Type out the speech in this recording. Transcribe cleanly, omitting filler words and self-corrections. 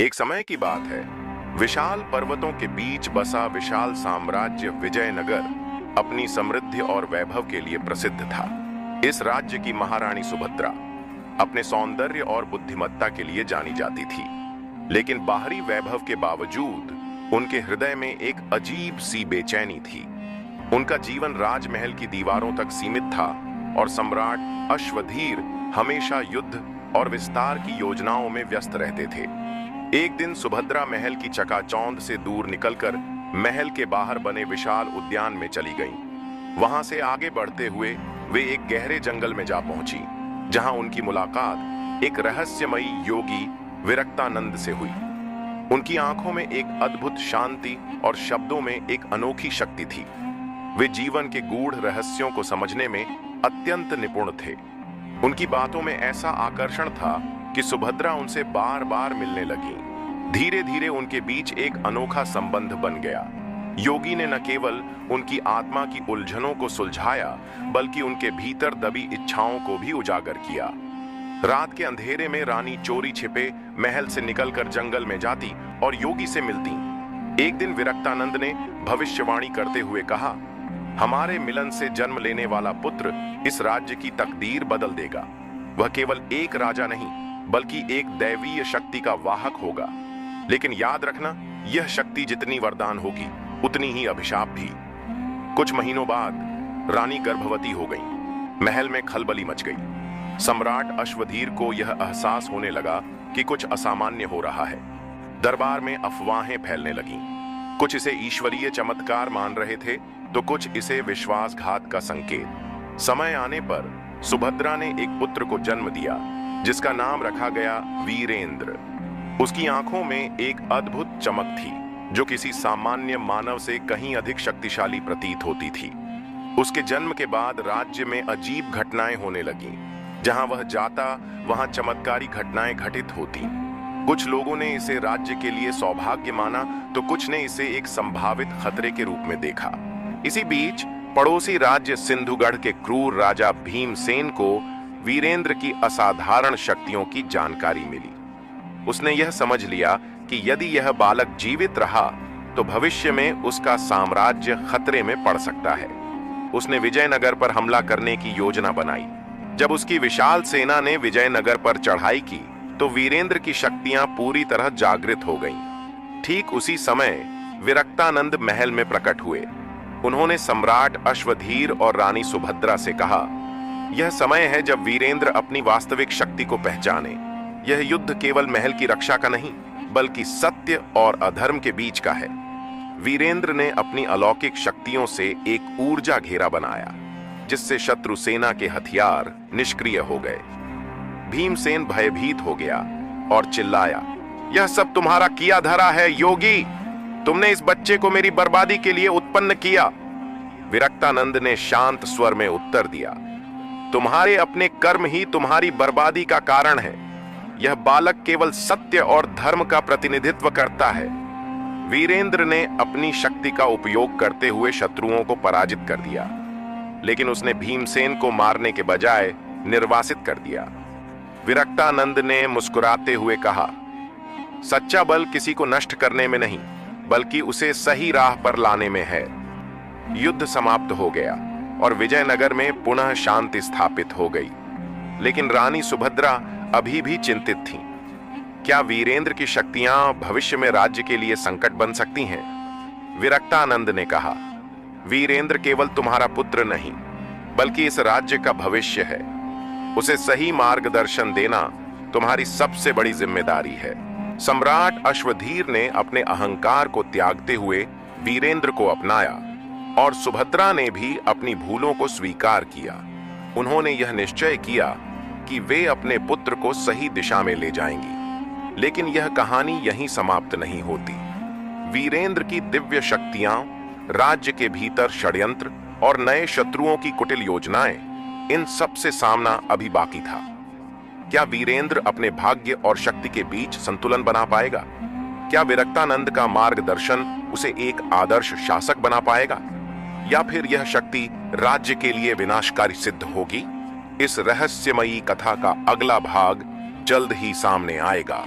एक समय की बात है। विशाल पर्वतों के बीच बसा विशाल साम्राज्य विजयनगर अपनी समृद्धि और वैभव के लिए प्रसिद्ध था। इस राज्य की महारानी सुभद्रा अपने सौंदर्य और बुद्धिमत्ता के लिए जानी जाती थी, लेकिन बाहरी वैभव के बावजूद उनके हृदय में एक अजीब सी बेचैनी थी। उनका जीवन राजमहल की दीवारों तक सीमित था और सम्राट अश्वधीर हमेशा युद्ध और विस्तार की योजनाओं में व्यस्त रहते थे। एक दिन सुभद्रा महल की चकाचौंध से दूर निकलकर महल के बाहर बने विशाल उद्यान में चली गईं। वहां से आगे बढ़ते हुए वे एक गहरे जंगल में जा पहुंची, जहां उनकी मुलाकात एक रहस्यमयी योगी विरक्तानंद से हुई। उनकी आंखों में एक अद्भुत शांति और शब्दों में एक अनोखी शक्ति थी। वे जीवन के गूढ़ रहस्यों को समझने में अत्यंत निपुण थे। उनकी बातों में ऐसा आकर्षण था कि सुभद्रा उनसे बार बार मिलने लगी। धीरे धीरे उनके बीच एक अनोखा संबंध बन गया। योगी ने न केवल उनकी आत्मा की उलझनों को सुलझाया, बल्कि उनके भीतर दबी इच्छाओं को भी उजागर किया। रात के अंधेरे में रानी चोरी छिपे महल से निकलकर जंगल में जाती और योगी से मिलती। एक दिन विरक्तानंद ने भविष्यवाणी करते हुए कहा, हमारे मिलन से जन्म लेने वाला पुत्र इस राज्य की तकदीर बदल देगा। वह केवल एक राजा नहीं, बल्कि एक दैवीय शक्ति का वाहक होगा। लेकिन याद रखना, यह शक्ति जितनी वरदान होगी उतनी ही अभिशाप भी। कुछ महीनों बाद रानी गर्भवती हो गई। महल में खलबली मच गई। सम्राट अश्वधीर को यह एहसास होने लगा कि कुछ असामान्य हो रहा है। दरबार में अफवाहें फैलने लगीं। कुछ इसे ईश्वरीय चमत्कार मान रहे थे, तो कुछ इसे विश्वासघात का संकेत। समय आने पर सुभद्रा ने एक पुत्र को जन्म दिया, जिसका नाम रखा गया वीरेंद्र। उसकी आंखों में एक अद्भुत चमक थी, जो किसी सामान्य मानव से कहीं अधिक शक्तिशाली प्रतीत होती थी। उसके जन्म के बाद राज्य में अजीब घटनाएं होने लगीं। जहां वह जाता, वहां चमत्कारी घटनाएं घटित होती। कुछ लोगों ने इसे राज्य के लिए सौभाग्य माना, तो कुछ ने इसे एक संभावित खतरे के रूप में देखा। इसी बीच पड़ोसी राज्य सिंधुगढ़ के क्रूर राजा भीमसेन को वीरेंद्र की असाधारण शक्तियों की जानकारी मिली। उसने यह समझ लिया कि यदि यह बालक जीवित रहा तो भविष्य में उसका साम्राज्य खतरे में पड़ सकता है। उसने विजयनगर पर हमला करने की योजना बनाई। जब उसकी विशाल सेना ने विजयनगर पर चढ़ाई की, तो वीरेंद्र की शक्तियां पूरी तरह जागृत हो गईं। ठीक उसी समय विरक्तानंद महल में प्रकट हुए। उन्होंने सम्राट अश्वधीर और रानी सुभद्रा से कहा, यह समय है जब वीरेंद्र अपनी वास्तविक शक्ति को पहचाने। यह युद्ध केवल महल की रक्षा का नहीं, बल्कि सत्य और अधर्म के बीच का है। वीरेंद्र ने अपनी अलौकिक शक्तियों से एक ऊर्जा घेरा बनाया, जिससे शत्रु सेना के हथियार निष्क्रिय हो गए। भीमसेन भयभीत हो गया और चिल्लाया, यह सब तुम्हारा किया धरा है योगी। तुमने इस बच्चे को मेरी बर्बादी के लिए उत्पन्न किया। विरक्तानंद ने शांत स्वर में उत्तर दिया, तुम्हारे अपने कर्म ही तुम्हारी बर्बादी का कारण है। यह बालक केवल सत्य और धर्म का प्रतिनिधित्व करता है। वीरेंद्र ने अपनी शक्ति का उपयोग करते हुए शत्रुओं को पराजित कर दिया, लेकिन उसने भीमसेन को मारने के बजाय निर्वासित कर दिया। विरक्तानंद ने मुस्कुराते हुए कहा, सच्चा बल किसी को नष्ट करने में नहीं, बल्कि उसे सही राह पर लाने में है। युद्ध समाप्त हो गया और विजयनगर में पुनः शांति स्थापित हो गई। लेकिन रानी सुभद्रा अभी भी चिंतित थीं। क्या वीरेंद्र की शक्तियां भविष्य में राज्य के लिए संकट बन सकती हैं? विरक्तानंद ने कहा, वीरेंद्र केवल तुम्हारा पुत्र नहीं, बल्कि इस राज्य का भविष्य है। उसे सही मार्गदर्शन देना तुम्हारी सबसे बड़ी जिम्मेदारी है। सम्राट अश्वधीर ने अपने अहंकार को त्यागते हुए वीरेंद्र को अपनाया और सुभद्रा ने भी अपनी भूलों को स्वीकार किया। उन्होंने यह निश्चय किया कि वे अपने पुत्र को सही दिशा में ले जाएंगी। लेकिन यह कहानी यहीं समाप्त नहीं होती। वीरेंद्र की दिव्य शक्तियां, राज्य के भीतर षड्यंत्र और नए शत्रुओं की कुटिल योजनाएं, इन सब से सामना अभी बाकी था। क्या वीरेंद्र अपने भाग्य और शक्ति के बीच संतुलन बना पाएगा? क्या विरक्तानंद का मार्गदर्शन उसे एक आदर्श शासक बना पाएगा, या फिर यह शक्ति राज्य के लिए विनाशकारी सिद्ध होगी? इस रहस्यमयी कथा का अगला भाग जल्द ही सामने आएगा।